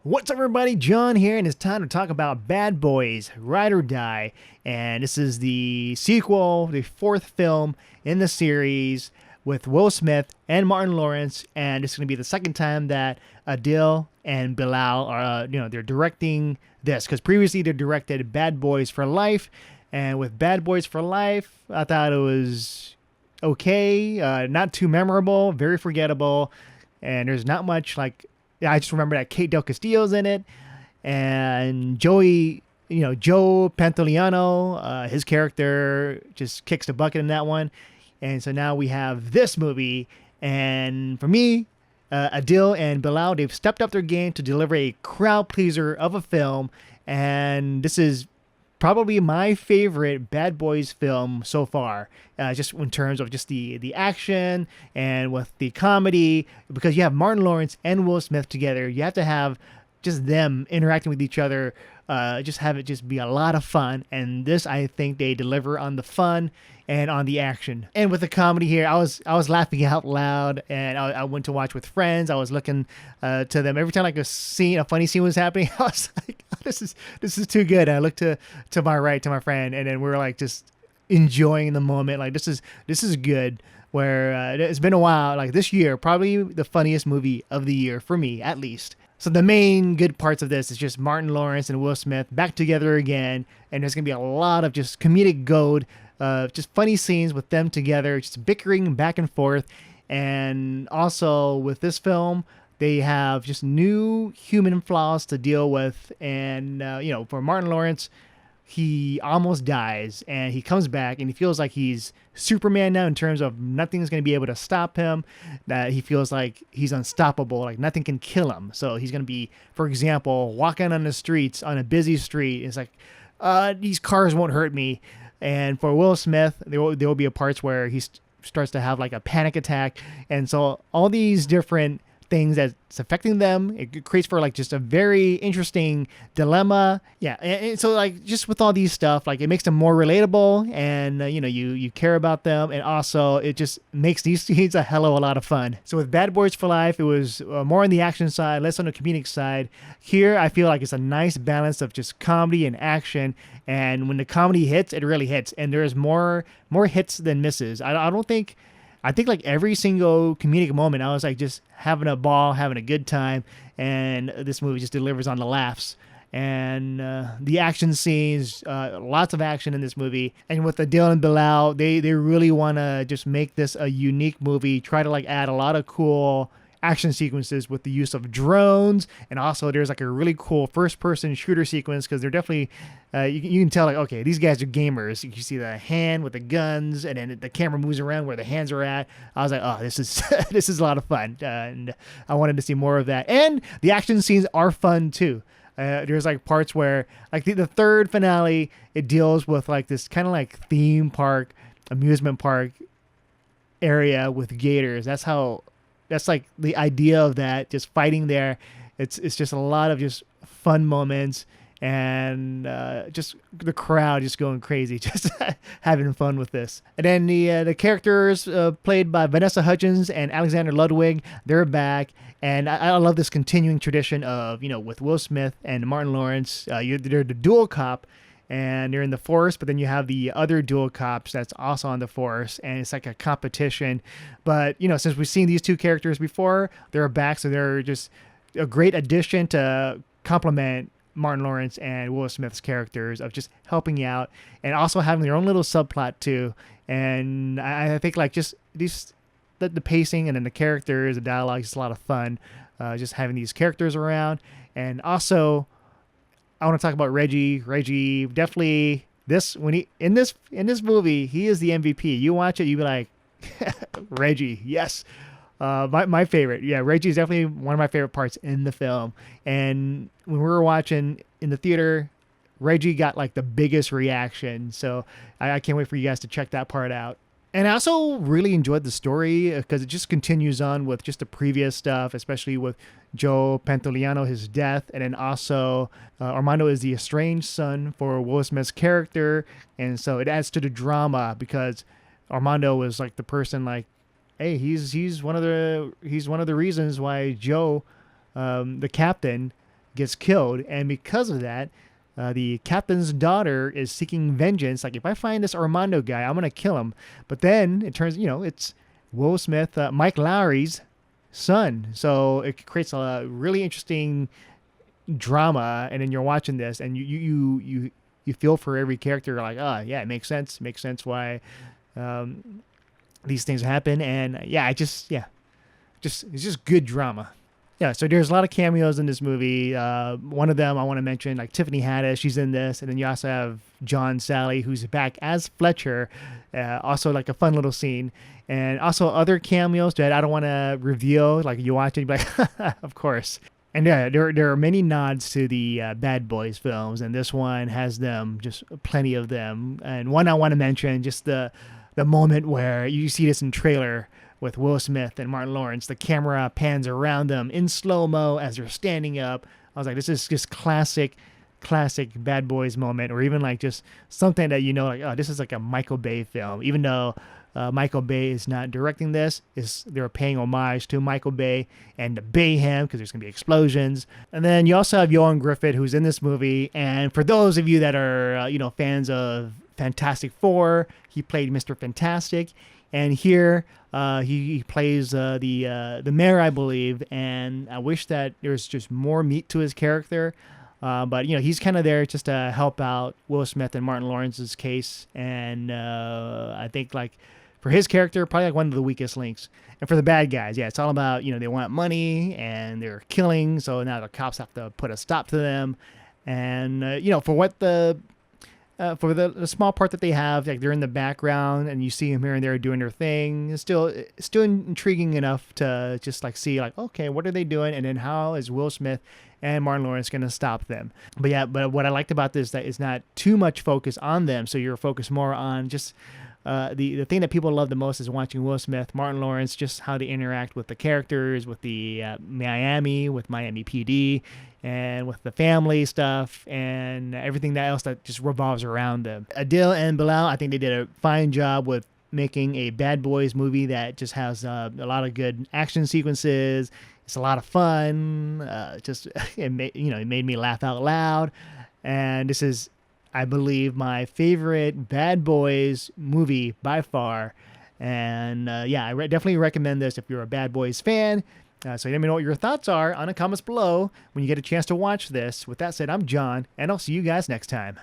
What's up, everybody? John here, and it's time to talk about Bad Boys: Ride or Die. And this is the sequel, the fourth film in the series with Will Smith and Martin Lawrence. And it's going to be the second time that Adil and Bilal are, they're directing this, because previously they directed Bad Boys for Life. And with Bad Boys for Life, I thought it was okay, not too memorable, very forgettable, and there's not much like. Yeah, I just remember that Kate Del Castillo's in it, and Joe Pantoliano, his character just kicks the bucket in that one. And so now we have this movie, and for me, Adil and Bilal, they've stepped up their game to deliver a crowd pleaser of a film, and this is probably my favorite Bad Boys film so far, just in terms of just the action and with the comedy, because you have Martin Lawrence and Will Smith together. You have to have just them interacting with each other, just have it just be a lot of fun. And this, I think they deliver on the fun and on the action. And with the comedy here, I was laughing out loud, and I went to watch with friends. I was looking to them every time like a funny scene was happening. I was like, oh, this is too good. And I looked to my right, to my friend, and then we were like just enjoying the moment. Like this is good. Where it's been a while. Like this year, probably the funniest movie of the year for me, at least. So the main good parts of this is just Martin Lawrence and Will Smith back together again, and there's gonna be a lot of just comedic gold, just funny scenes with them together, just bickering back and forth. And also with this film, they have just new human flaws to deal with. And for Martin Lawrence, he almost dies, and he comes back, and he feels like he's Superman now, in terms of nothing's going to be able to stop him, that he feels like he's unstoppable, like nothing can kill him. So he's going to be, for example, walking on the streets, on a busy street. It's like, these cars won't hurt me. And for Will Smith, there will be a parts where he starts to have like a panic attack. And so all these different things that's affecting them, it creates for like just a very interesting dilemma. Yeah, and so like just with all these stuff, like it makes them more relatable, and you care about them, and also it just makes these scenes a hell of a lot of fun. So with Bad Boys for Life, it was more on the action side, less on the comedic side. Here I feel like it's a nice balance of just comedy and action, and when the comedy hits, it really hits, and there's more hits than misses. I think like every single comedic moment, I was like just having a ball, having a good time, and this movie just delivers on the laughs. And the action scenes, lots of action in this movie. And with Adil and Bilal, they really want to just make this a unique movie, try to like add a lot of cool action sequences with the use of drones, and also there's like a really cool first-person shooter sequence, because they're definitely you can tell like, okay, these guys are gamers. You see the hand with the guns, and then the camera moves around where the hands are at. I was like, oh, this is this is a lot of fun, and I wanted to see more of that. And the action scenes are fun too. There's like parts where like the third finale, it deals with like this kind of like theme park, amusement park area with gators. That's like the idea of that, just fighting there. It's just a lot of just fun moments, and just the crowd just going crazy, just having fun with this. And then the characters played by Vanessa Hudgens and Alexander Ludwig, they're back. And I love this continuing tradition of, with Will Smith and Martin Lawrence, they're the dual cop, and they're in the force, but then you have the other dual cops that's also on the force, and it's like a competition. But since we've seen these two characters before, they're back, so they're just a great addition to complement Martin Lawrence and Will Smith's characters, of just helping you out, and also having their own little subplot too. And I think like just the pacing, and then the characters, the dialogue is a lot of fun, just having these characters around. And also, I want to talk about Reggie. Reggie definitely in this movie, he is the MVP. You watch it, you be like, Reggie, yes. My favorite. Yeah, Reggie is definitely one of my favorite parts in the film. And when we were watching in the theater, Reggie got like the biggest reaction. So I can't wait for you guys to check that part out. And I also really enjoyed the story, because it just continues on with just the previous stuff, especially with Joe Pantoliano, his death. And then also Armando is the estranged son for Will Smith's character. And so it adds to the drama, because Armando was like the person like, hey, he's one of the reasons why Joe, the captain, gets killed, and because of that, the captain's daughter is seeking vengeance. Like, if I find this Armando guy, I'm gonna kill him. But then it turns, it's Will Smith, Mike Lowry's son. So it creates a really interesting drama. And then you're watching this, and you feel for every character. Like, oh yeah, it makes sense. It makes sense why these things happen. And yeah, it's just good drama. Yeah, so there's a lot of cameos in this movie. One of them I want to mention, like Tiffany Haddish, she's in this, and then you also have John Sally, who's back as Fletcher, also like a fun little scene, and also other cameos that I don't want to reveal. Like, you watch it, you're like, of course. And yeah, there are many nods to the Bad Boys films, and this one has them, just plenty of them. And one I want to mention, just the moment where you see this in trailer with Will Smith and Martin Lawrence. The camera pans around them in slow-mo as they're standing up. I was like, this is just classic Bad Boys moment, or even like just something that, like, oh, this is like a Michael Bay film. Even though Michael Bay is not directing this, they're paying homage to Michael Bay and to Bayhem, because there's going to be explosions. And then you also have Johan Griffith, who's in this movie. And for those of you that are, fans of Fantastic Four, he played Mr. Fantastic. And here he plays the mayor, I believe, and I wish that there was just more meat to his character. But he's kind of there just to help out Will Smith and Martin Lawrence's case, and I think, like, for his character, probably like one of the weakest links. And for the bad guys, yeah, it's all about, they want money and they're killing, so now the cops have to put a stop to them. And for what for the small part that they have, like, they're in the background and you see them here and there doing their thing. It's still intriguing enough to just like see, like, okay, what are they doing? And then how is Will Smith and Martin Lawrence going to stop them? But what I liked about this, that is not too much focus on them. So you're focused more on just the thing that people love the most is watching Will Smith, Martin Lawrence, just how they interact with the characters, with the Miami PD, and with the family stuff and everything else that just revolves around them. Adil and Bilal, I think they did a fine job with making a Bad Boys movie that just has a lot of good action sequences. It's a lot of fun. It made me laugh out loud. And this is, I believe, my favorite Bad Boys movie by far. And I definitely recommend this if you're a Bad Boys fan. So let me know what your thoughts are on the comments below when you get a chance to watch this. With that said, I'm John, and I'll see you guys next time.